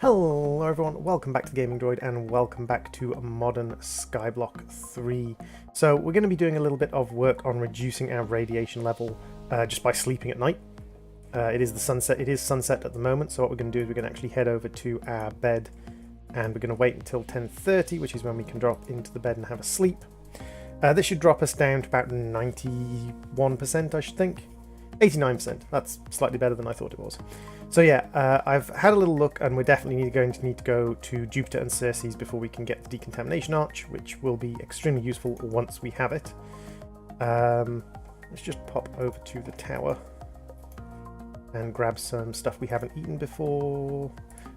Hello everyone, welcome back to the Gaming Droid and welcome back to modern Skyblock 3. So we're going to be doing a little bit of work on reducing our radiation level just by sleeping at night. It is sunset at the moment, so what we're going to do is we're going to actually head over to our bed and we're going to wait until 10:30, which is when we can drop into the bed and have a sleep. This should drop us down to about 91%, I should think. 89%, that's slightly better than I thought it was. So yeah, I've had a little look and we're definitely going to need to go to Jupiter and Ceres before we can get the decontamination arch, which will be extremely useful once we have it. Let's just pop over to the tower and grab some stuff we haven't eaten before.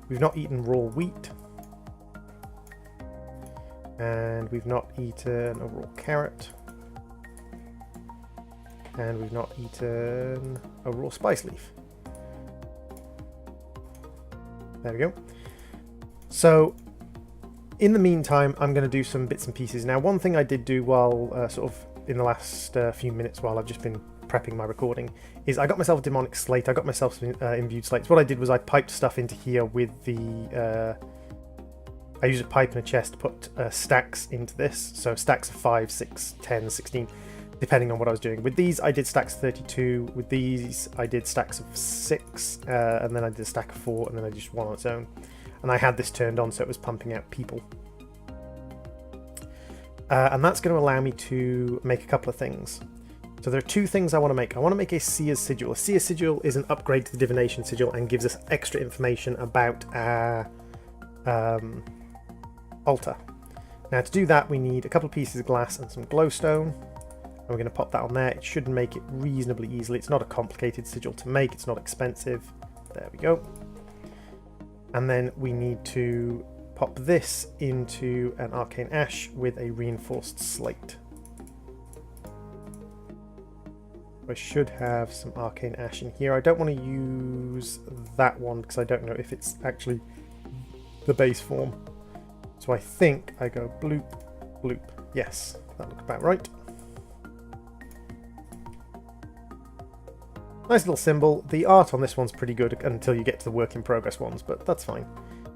We've not eaten raw wheat. And we've not eaten a raw carrot. And we've not eaten a raw spice leaf. There we go. So, in the meantime, I'm going to do some bits and pieces. Now, one thing I did do while sort of in the last few minutes while I've just been prepping my recording is I got myself a demonic slate. I got myself some imbued slates. What I did was I piped stuff into here with the... I used a pipe and a chest to put stacks into this. So stacks of 5, 6, 10, 16... depending on what I was doing. With these, I did stacks of 32. With these, I did stacks of 6, and then I did a stack of 4, and then I did just one on its own. And I had this turned on, so it was pumping out people. And that's going to allow me to make a couple of things. So there are two things I want to make. I want to make a Seer's Sigil. A Seer's Sigil is an upgrade to the Divination Sigil and gives us extra information about our altar. Now to do that, we need a couple of pieces of glass and some glowstone. And we're going to pop that on there. It should make it reasonably easily. It's not a complicated sigil to make. It's not expensive. There we go. And then we need to pop this into an arcane ash with a reinforced slate. I should have some arcane ash in here. I don't want to use that one because I don't know if it's actually the base form. So I think I go bloop, bloop. Yes, that looks about right. Nice little symbol. The art on this one's pretty good until you get to the work in progress ones, but that's fine.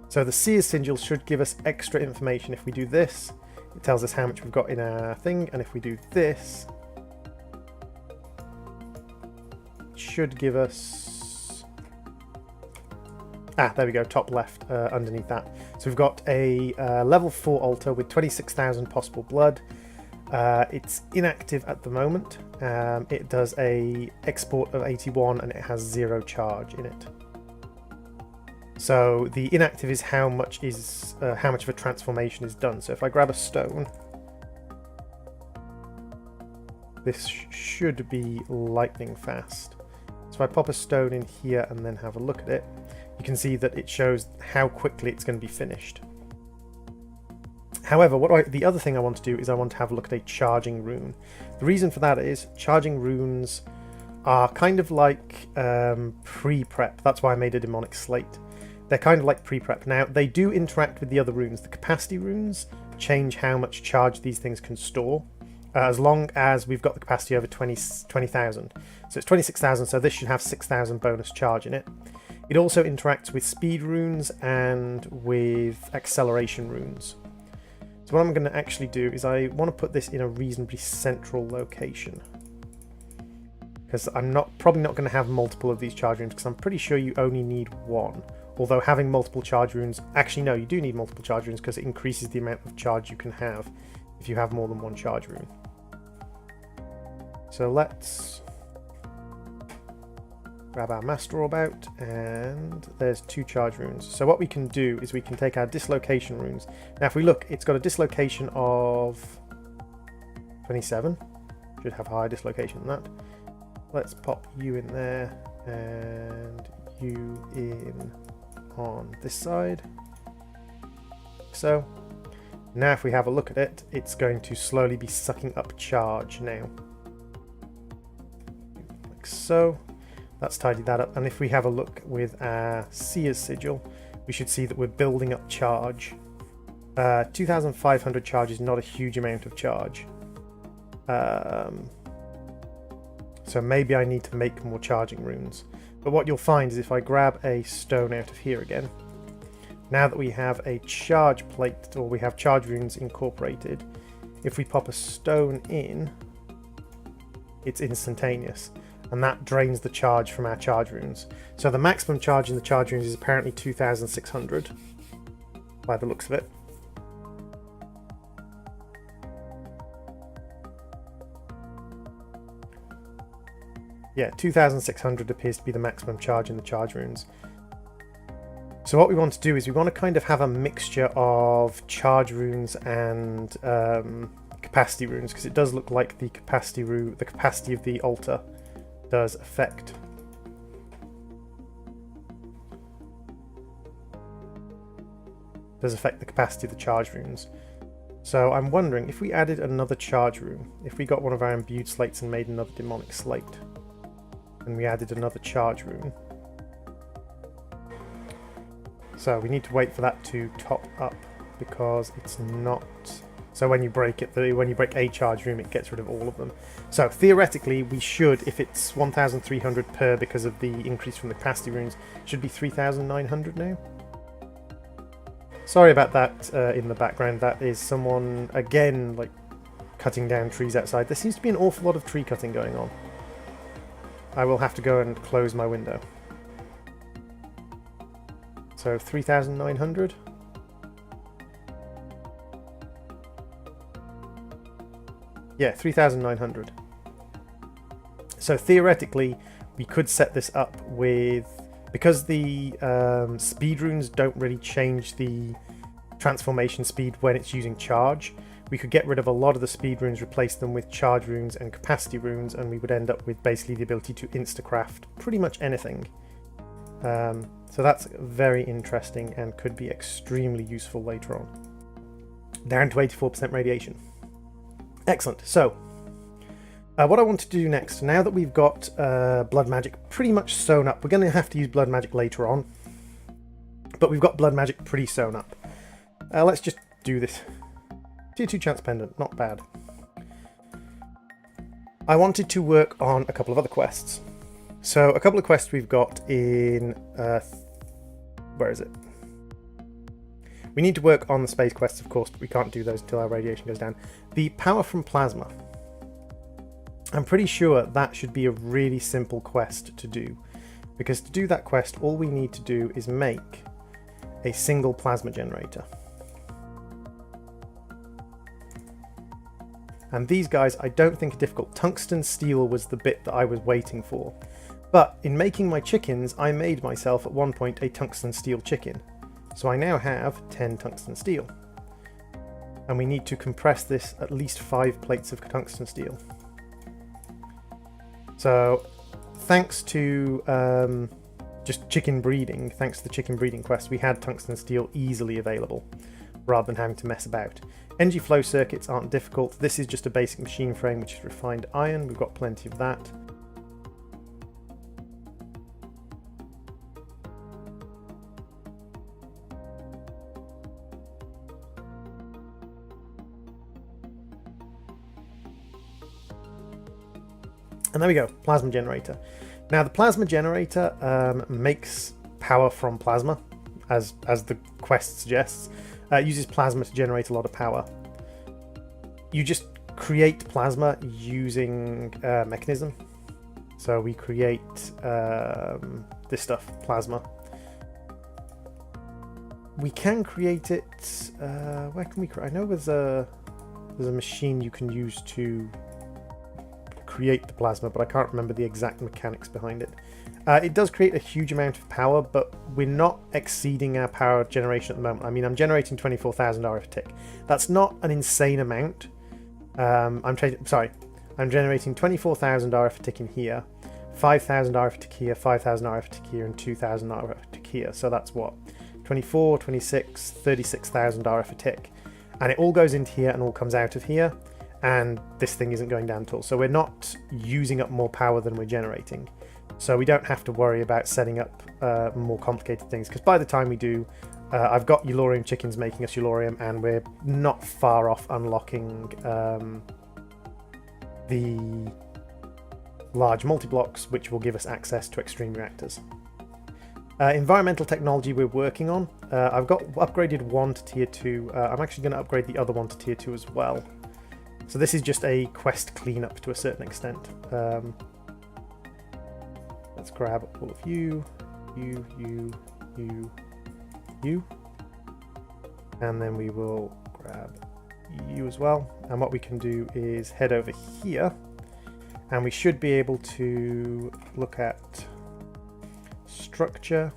So the Seer's Sigil should give us extra information. If we do this, it tells us how much we've got in our thing, and if we do this, it should give us... there we go, top left, underneath that. So we've got a level 4 altar with 26,000 possible blood. It's inactive at the moment. It does a export of 81 and it has 0 charge in it. So the inactive is how much of a transformation is done. So if I grab a stone, this should be lightning fast. So if I pop a stone in here and then have a look at it, you can see that it shows how quickly it's going to be finished. However, the other thing I want to do is I want to have a look at a charging rune. The reason for that is charging runes are kind of like pre-prep. That's why I made a demonic slate. They're kind of like pre-prep. Now, they do interact with the other runes. The capacity runes change how much charge these things can store, as long as we've got the capacity over 20,000. So it's 26,000, so this should have 6,000 bonus charge in it. It also interacts with speed runes and with acceleration runes. So what I'm going to actually do is I want to put this in a reasonably central location. Because I'm probably not going to have multiple of these charge runes, because I'm pretty sure you only need one. Although having multiple charge runes... Actually, no, you do need multiple charge runes, because it increases the amount of charge you can have if you have more than one charge rune. So let's grab our master orb out, and there's 2 charge runes. So what we can do is we can take our dislocation runes. Now if we look, it's got a dislocation of 27. Should have higher dislocation than that. Let's pop you in there and you in on this side. So now if we have a look at it, it's going to slowly be sucking up charge now. Like so. That's tidied that up, and if we have a look with our Seer's Sigil, we should see that we're building up charge. 2,500 charge is not a huge amount of charge. So maybe I need to make more charging runes. But what you'll find is if I grab a stone out of here again, Now that we have a charge plate, or we have charge runes incorporated, if we pop a stone in, it's instantaneous, and that drains the charge from our charge runes. So the maximum charge in the charge runes is apparently 2,600 by the looks of it. Yeah, 2,600 appears to be the maximum charge in the charge runes. So what we want to do is we want to kind of have a mixture of charge runes and capacity runes, because it does look like the capacity of the altar does affect the capacity of the charge runes. So I'm wondering if we added another charge rune, if we got one of our imbued slates and made another demonic slate, and we added another charge rune. So we need to wait for that to top up, because it's not. So when you break it, when you break a charge rune, it gets rid of all of them. So theoretically, we should, if it's 1,300 per because of the increase from the capacity runes, it should be 3,900 now. Sorry about that in the background. That is someone, again, like cutting down trees outside. There seems to be an awful lot of tree cutting going on. I will have to go and close my window. So 3,900. Yeah, 3,900. So theoretically, we could set this up with, because the speed runes don't really change the transformation speed when it's using charge, we could get rid of a lot of the speed runes, replace them with charge runes and capacity runes, and we would end up with basically the ability to instacraft pretty much anything. So that's very interesting and could be extremely useful later on. Down to 84% radiation. Excellent. So what I want to do next, now that we've got blood magic pretty much sewn up, we're going to have to use blood magic later on, but we've got blood magic pretty sewn up. Let's just do this. Tier 2 chance pendant, not bad. I wanted to work on a couple of other quests. So a couple of quests we've got in where is it? We need to work on the space quests, of course, but we can't do those until our radiation goes down. The power from plasma. I'm pretty sure that should be a really simple quest to do, because to do that quest, all we need to do is make a single plasma generator. And these guys I don't think are difficult. Tungsten steel was the bit that I was waiting for. But in making my chickens, I made myself at one point a tungsten steel chicken. So I now have 10 tungsten steel. And we need to compress this at least 5 plates of tungsten steel. So thanks to just chicken breeding, thanks to the chicken breeding quest, we had tungsten steel easily available rather than having to mess about. Energy flow circuits aren't difficult. This is just a basic machine frame, which is refined iron. We've got plenty of that. And there we go, plasma generator. Now the plasma generator makes power from plasma, as the quest suggests. It uses plasma to generate a lot of power. You just create plasma using a mechanism. So we create this stuff, plasma. We can create it. Where can we? I know there's a machine you can use to create the plasma, but I can't remember the exact mechanics behind it. It does create a huge amount of power, but we're not exceeding our power generation at the moment. I mean, I'm generating 24,000 RF a tick. That's not an insane amount. I'm generating 24,000 RF a tick in here, 5,000 RF a tick here, 5,000 RF a tick here, and 2,000 RF a tick here. So that's what? 24, 26, 36,000 RF a tick. And it all goes into here and all comes out of here. And this thing isn't going down at all. So we're not using up more power than we're generating. So we don't have to worry about setting up more complicated things, because by the time we do, I've got Eulorium chickens making us Eulorium, and we're not far off unlocking the large multi-blocks, which will give us access to extreme reactors. Environmental technology we're working on. I've got upgraded one to tier 2. I'm actually going to upgrade the other one to tier 2 as well. So this is just a quest cleanup to a certain extent. Let's grab all of you, you, and then we will grab you as well. And what we can do is head over here, and we should be able to look at structure.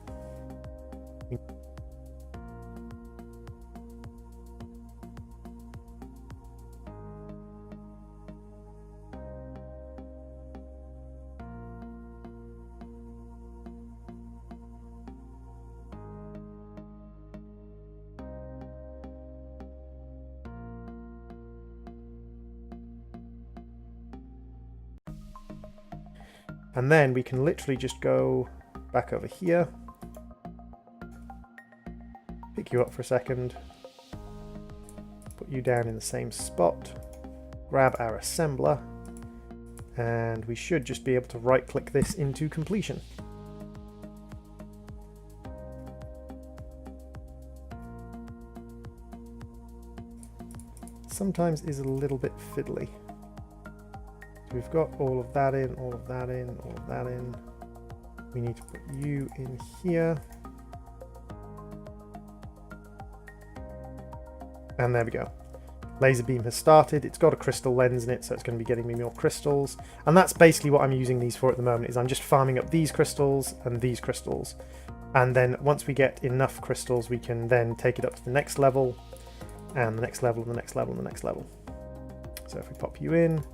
And then we can literally just go back over here, pick you up for a second, put you down in the same spot, grab our assembler, and we should just be able to right click this into completion. Sometimes is a little bit fiddly. So we've got all of that in, all of that in, all of that in. We need to put you in here. And there we go. Laser beam has started. It's got a crystal lens in it, so it's going to be getting me more crystals. And that's basically what I'm using these for at the moment, is I'm just farming up these crystals and these crystals. And then once we get enough crystals, we can then take it up to the next level, and the next level, and the next level, and the next level. So if we pop you in,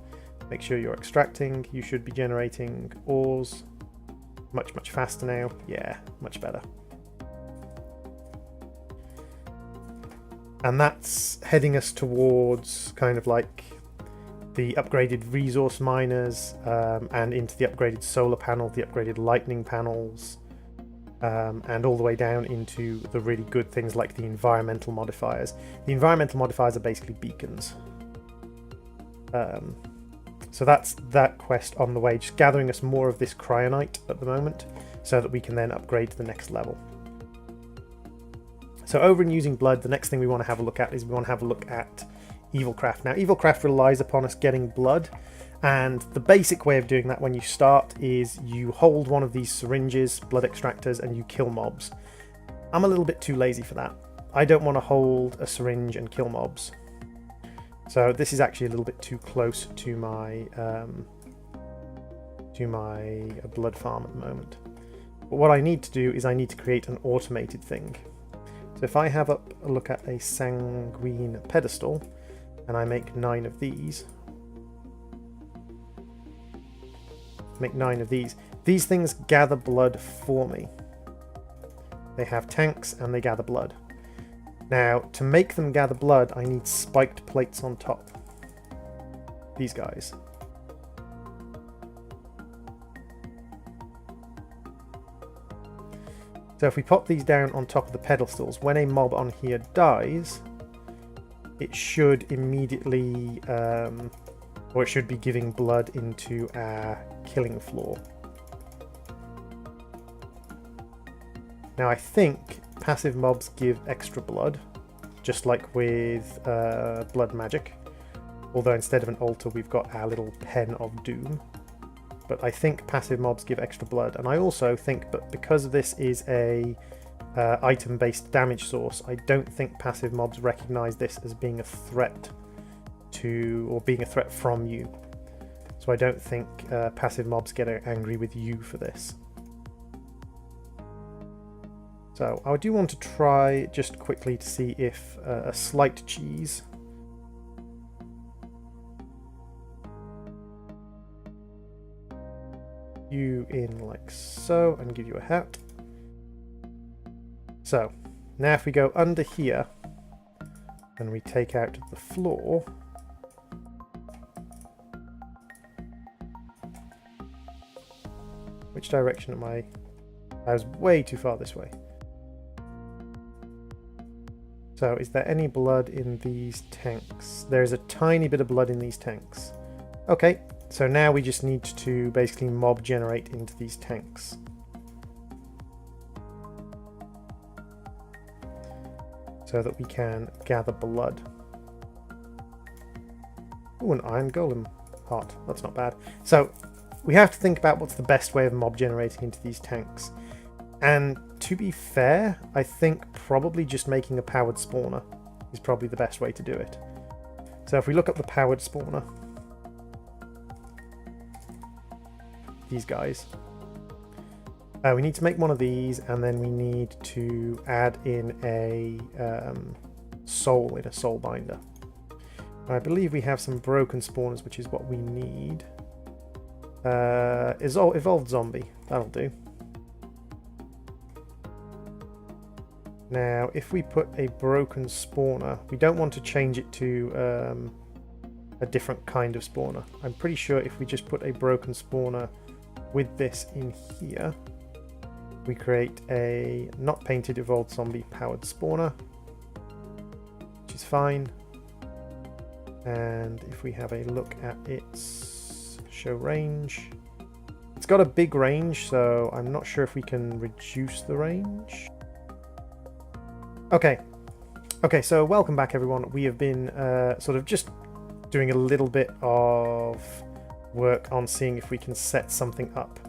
make sure you're extracting, you should be generating ores much faster now. Yeah, much better. And that's heading us towards kind of like the upgraded resource miners, and into the upgraded solar panel, the upgraded lightning panels, and all the way down into the really good things like the environmental modifiers. The environmental modifiers are basically beacons. So that's that quest on the way, just gathering us more of this cryonite at the moment, so that we can then upgrade to the next level. So over in using blood, the next thing we want to have a look at is we want to have a look at Evilcraft. Now Evilcraft relies upon us getting blood, and the basic way of doing that when you start is you hold one of these syringes, blood extractors, and you kill mobs. I'm a little bit too lazy for that. I don't want to hold a syringe and kill mobs. So this is actually a little bit too close to my blood farm at the moment. But what I need to do is I need to create an automated thing. So if I have up a look at a sanguine pedestal, and I make 9 of these, these things gather blood for me. They have tanks and they gather blood. Now, to make them gather blood, I need spiked plates on top. These guys. So if we pop these down on top of the pedestals, when a mob on here dies, it should immediately, or it should be giving blood into our killing floor. Now I think passive mobs give extra blood, just like with blood magic, although instead of an altar we've got our little pen of doom. But I think passive mobs give extra blood, and I also think that because this is a item-based damage source, I don't think passive mobs recognize this as being a threat to, or being a threat from you. So I don't think passive mobs get angry with you for this. So I do want to try just quickly to see if a slight cheese you in like so, and give you a hat. So now if we go under here and we take out the floor, which direction am I? I was way too far this way. So is there any blood in these tanks? There is a tiny bit of blood in these tanks. Okay, so now we just need to basically mob generate into these tanks. so that we can gather blood. Oh, an iron golem heart. That's not bad. So we have to think about what's the best way of mob generating into these tanks. And to be fair, I think probably just making a powered spawner is probably the best way to do it. So if we look up the powered spawner, these guys, we need to make one of these, and then we need to add in a soul in a soul binder. I believe we have some broken spawners, which is what we need. Evolved zombie, that'll do. Now, if we put a broken spawner, we don't want to change it to a different kind of spawner. I'm pretty sure if we just put a broken spawner with this in here, we create a not painted evolved zombie powered spawner, which is fine. And if we have a look at its show range, it's got a big range, so I'm not sure if we can reduce the range. Okay, so welcome back everyone. We have been sort of just doing a little bit of work on seeing if we can set something up.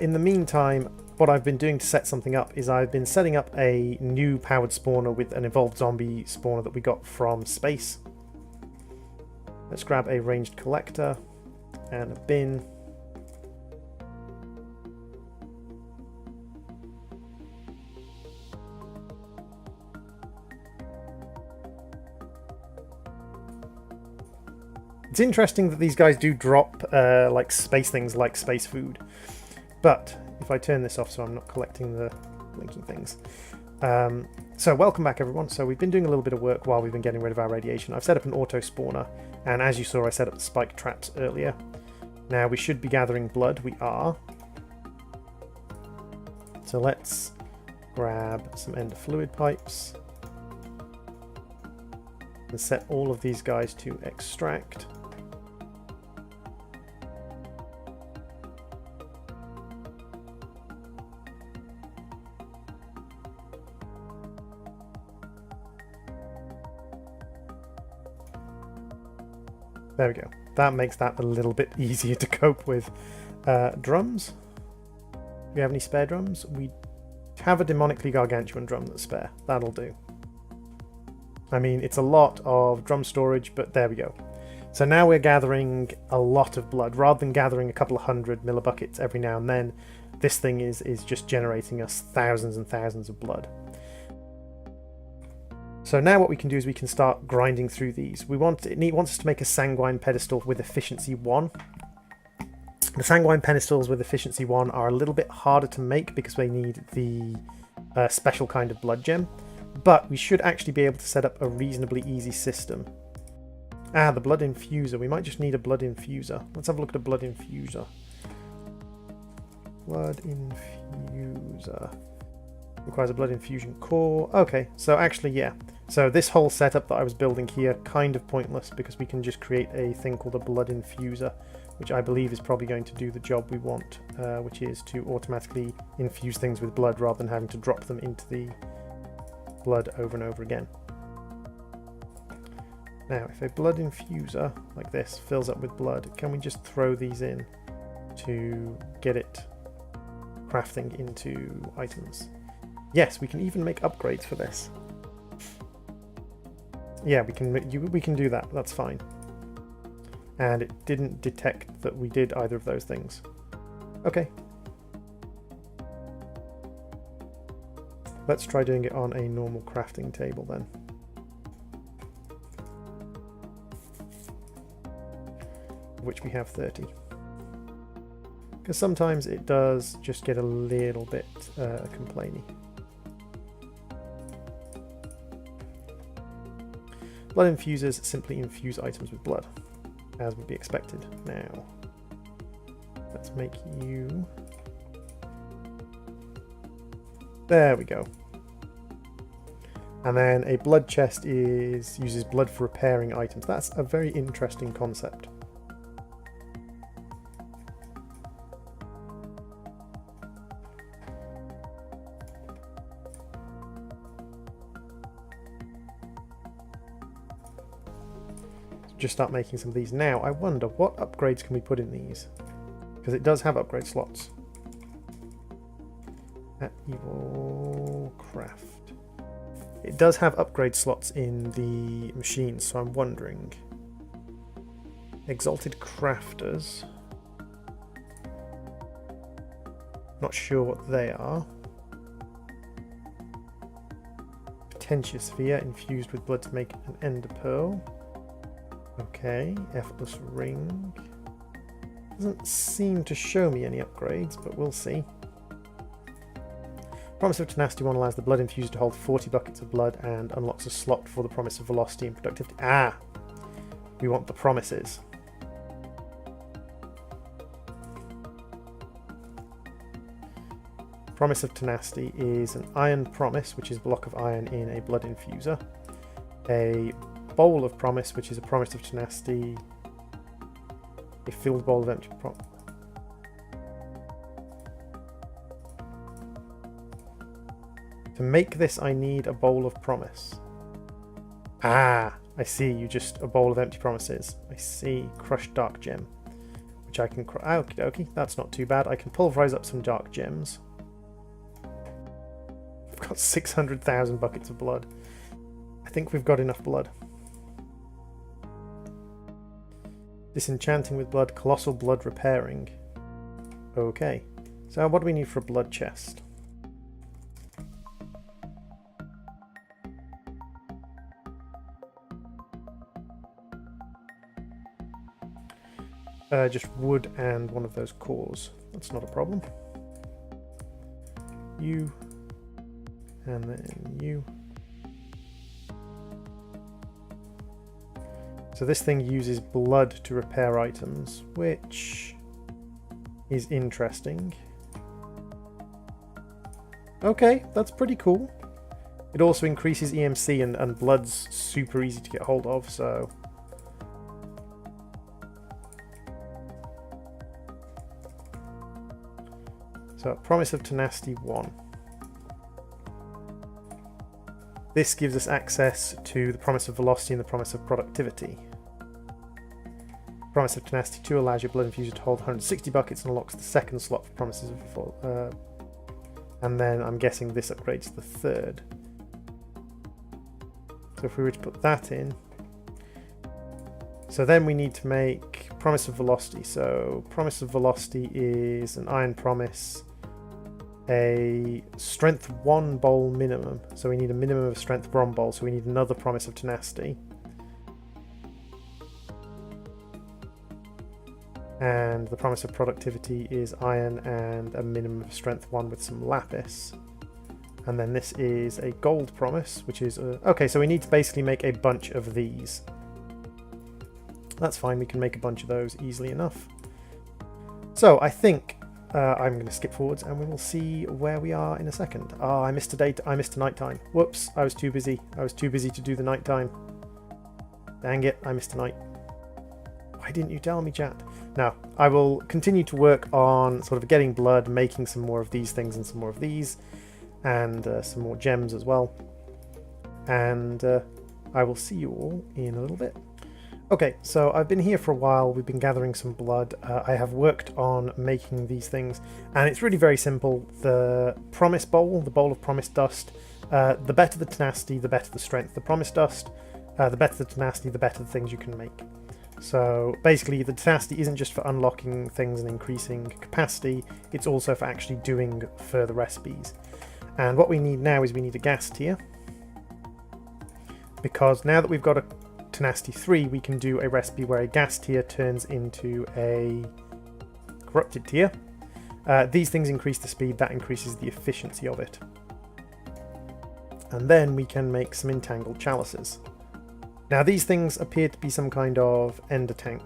In the meantime, what I've been doing to set something up is I've been setting up a new powered spawner with an evolved zombie spawner that we got from space. Let's grab a ranged collector and a bin. It's interesting that these guys do drop like space things like space food, but if I turn this off so I'm not collecting the blinking things. So welcome back everyone. So we've been doing a little bit of work while we've been getting rid of our radiation. I've set up an auto spawner, and as you saw I set up the spike traps earlier. Now we should be gathering blood. We are. So let's grab some ender fluid pipes and set all of these guys to extract. There we go. That makes that a little bit easier to cope with. Drums. Do we have any spare drums? We have a demonically gargantuan drum that's spare. That'll do. I mean, it's a lot of drum storage, but there we go. So now we're gathering a lot of blood. Rather than gathering a couple of 100 millibuckets every now and then, this thing is just generating us thousands and thousands of blood. So now what we can do is we can start grinding through these. It wants us to make a sanguine pedestal with efficiency 1. The sanguine pedestals with efficiency 1 are a little bit harder to make because they need the special kind of blood gem. But we should actually be able to set up a reasonably easy system. Ah, the blood infuser. We might just need a blood infuser. Let's have a look at a blood infuser. Blood infuser. Requires a blood infusion core. Okay, so actually, yeah. So this whole setup that I was building here, kind of pointless because we can just create a thing called a blood infuser, which I believe is probably going to do the job we want, which is to automatically infuse things with blood rather than having to drop them into the blood over and over again. Now, if a blood infuser like this fills up with blood, can we just throw these in to get it crafting into items? Yes, we can even make upgrades for this. Yeah, we can do that. That's fine. And it didn't detect that we did either of those things. Okay. Let's try doing it on a normal crafting table then. Which we have 30. Because sometimes it does just get a little bit complainy. Blood infusers simply infuse items with blood, as would be expected. Now, let's make you... There we go. And then a blood chest uses blood for repairing items. That's a very interesting concept. just start making some of these. Now, I wonder what upgrades can we put in these? Because it does have upgrade slots. At Evil Craft. It does have upgrade slots in the machines, so I'm wondering. Exalted Crafters. Not sure what they are. Potentia Sphere infused with blood to make an Ender Pearl. Okay, Effortless Ring. Doesn't seem to show me any upgrades, but we'll see. Promise of Tenacity 1 allows the blood infuser to hold 40 buckets of blood and unlocks a slot for the Promise of Velocity and Productivity. Ah! We want the promises. Promise of Tenacity is an Iron Promise, which is a block of iron in a blood infuser. A Bowl of Promise, which is a Promise of Tenacity. A filled bowl of empty promise. To make this, I need a bowl of promise. Ah, I see. You just a bowl of empty promises. I see. Crushed dark gem, which I can. Okie dokie. That's not too bad. I can pulverize up some dark gems. I've got 600,000 buckets of blood. I think we've got enough blood. Disenchanting with blood. Colossal blood repairing. Okay. So what do we need for a blood chest? Just wood and one of those cores. That's not a problem. You. And then you. So this thing uses blood to repair items, which is interesting. Okay, that's pretty cool. It also increases EMC and blood's super easy to get hold of, so... So, Promise of Tenacity 1. This gives us access to the Promise of Velocity and the Promise of Productivity. Promise of Tenacity 2 allows your blood infuser to hold 160 buckets and unlocks the second slot for Promises of and then I'm guessing this upgrades the third. So if we were to put that in, so then we need to make Promise of Velocity. So Promise of Velocity is an Iron Promise, a Strength 1 bowl minimum. So we need a minimum of Strength 1 bowl, so we need another Promise of Tenacity. And the Promise of Productivity is iron and a minimum of Strength 1 with some lapis. And then this is a gold promise, which is... okay, so we need to basically make a bunch of these. That's fine, we can make a bunch of those easily enough. So I think I'm going to skip forwards and we will see where we are in a second. Oh, I missed a date. I missed a nighttime. Whoops, I was too busy. I was too busy to do the nighttime. Dang it, I missed a night. Why didn't you tell me, chat? Now, I will continue to work on sort of getting blood, making some more of these things and some more of these, and some more gems as well. And I will see you all in a little bit. Okay, so I've been here for a while. We've been gathering some blood. I have worked on making these things, and it's really very simple. The Promise Bowl, the Bowl of Promise Dust, the better the tenacity, the better the strength. The Promise Dust, the better the tenacity, the better the things you can make. So basically the tenacity isn't just for unlocking things and increasing capacity, it's also for actually doing further recipes. And what we need now is we need a gas tier, because now that we've got a tenacity 3 we can do a recipe where a gas tier turns into a corrupted tier. These things increase the speed, that increases the efficiency of it. And then we can make some entangled chalices. Now these things appear to be some kind of ender tank.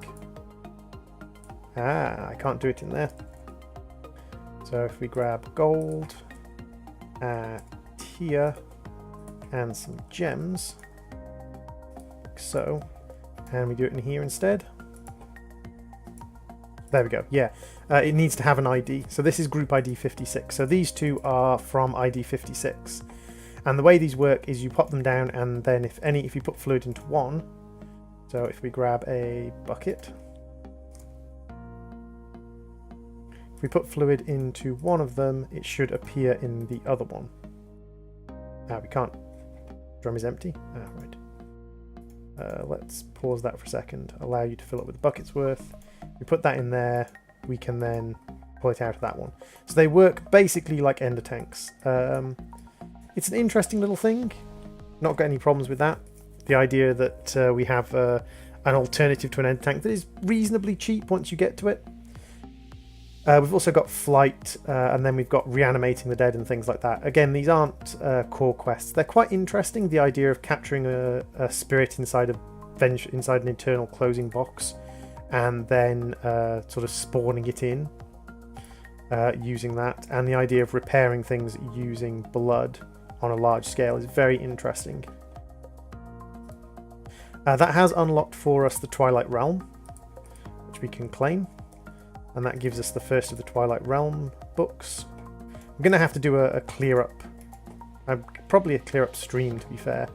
Ah, I can't do it in there. So if we grab gold, tier, and some gems, like so, and we do it in here instead. There we go, yeah. It needs to have an ID. So this is group ID 56. So these two are from ID 56. And the way these work is you pop them down, and then if you put fluid into one, So if we grab a bucket, if we put fluid into one of them, it should appear in the other one. We can't. Drum is empty. Right. Let's pause that for a second. Allow you to fill it with a bucket's worth. We put that in there. We can then pull it out of that one. So they work basically like ender tanks. It's an interesting little thing. Not got any problems with that. The idea that we have an alternative to an ender tank that is reasonably cheap once you get to it. We've also got flight, and then we've got reanimating the dead and things like that. Again, these aren't core quests. They're quite interesting. The idea of capturing a spirit inside an internal closing box, and then sort of spawning it in using that, and the idea of repairing things using blood on a large scale is very interesting. That has unlocked for us the Twilight Realm, which we can claim. And that gives us the first of the Twilight Realm books. I'm going to have to do a clear up, probably a clear up stream to be fair,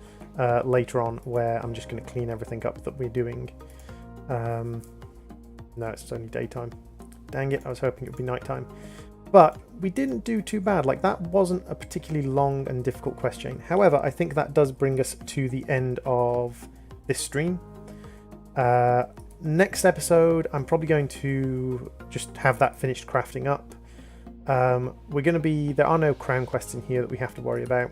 later on, where I'm just going to clean everything up that we're doing. No, it's only daytime. Dang it, I was hoping it would be nighttime. But we didn't do too bad. Like, that wasn't a particularly long and difficult quest chain. However, I think that does bring us to the end of this stream. Next episode, I'm probably going to just have that finished crafting up. There are no crown quests in here that we have to worry about.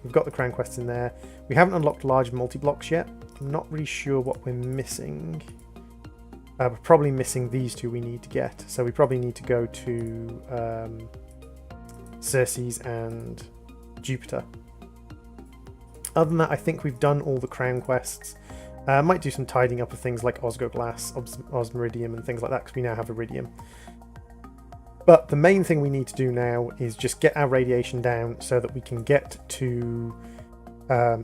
We've got the crown quests in there. We haven't unlocked large multi-blocks yet. I'm not really sure what we're missing. We're probably missing these two we need to get. So we probably need to go to Circe's and Jupiter. Other than that, I think we've done all the crown quests. Might do some tidying up of things like Osgoglass, Osmiridium and things like that, because we now have Iridium. But the main thing we need to do now is just get our radiation down so that we can get to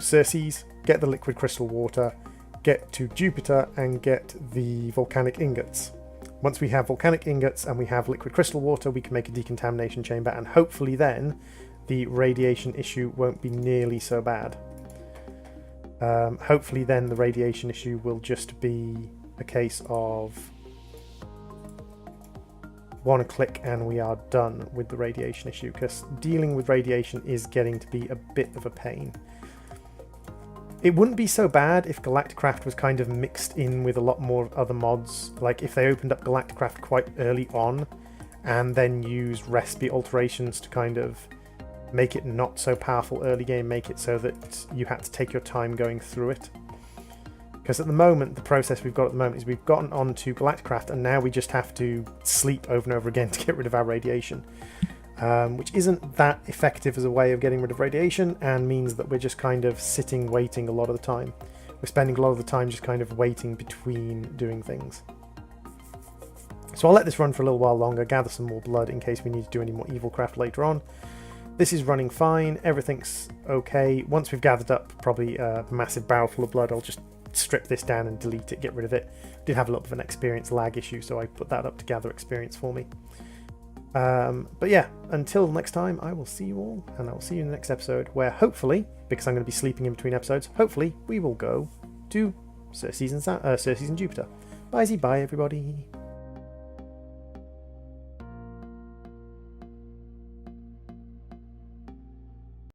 Circe's, get the liquid crystal water, get to Jupiter and get the volcanic ingots. Once we have volcanic ingots and we have liquid crystal water, we can make a decontamination chamber, and hopefully then the radiation issue won't be nearly so bad. Hopefully then the radiation issue will just be a case of one click and we are done with the radiation issue, because dealing with radiation is getting to be a bit of a pain. It wouldn't be so bad if Galacticraft was kind of mixed in with a lot more other mods, like if they opened up Galacticraft quite early on and then used recipe alterations to kind of make it not so powerful early game, make it so that you had to take your time going through it. Because at the moment, the process we've got at the moment is we've gotten onto Galacticraft and now we just have to sleep over and over again to get rid of our radiation. Which isn't that effective as a way of getting rid of radiation, and means that we're just kind of sitting waiting a lot of the time. We're spending a lot of the time just kind of waiting between doing things. So I'll let this run for a little while longer, gather some more blood in case we need to do any more evil craft later on. This is running fine, everything's okay. Once we've gathered up probably a massive barrel full of blood, I'll just strip this down and delete it, get rid of it. Did have a little bit of an experience lag issue, so I put that up to gather experience for me. But yeah, until next time, I will see you all, and I will see you in the next episode, where hopefully, because I'm going to be sleeping in between episodes, hopefully we will go to Circe's and Jupiter. Bye everybody.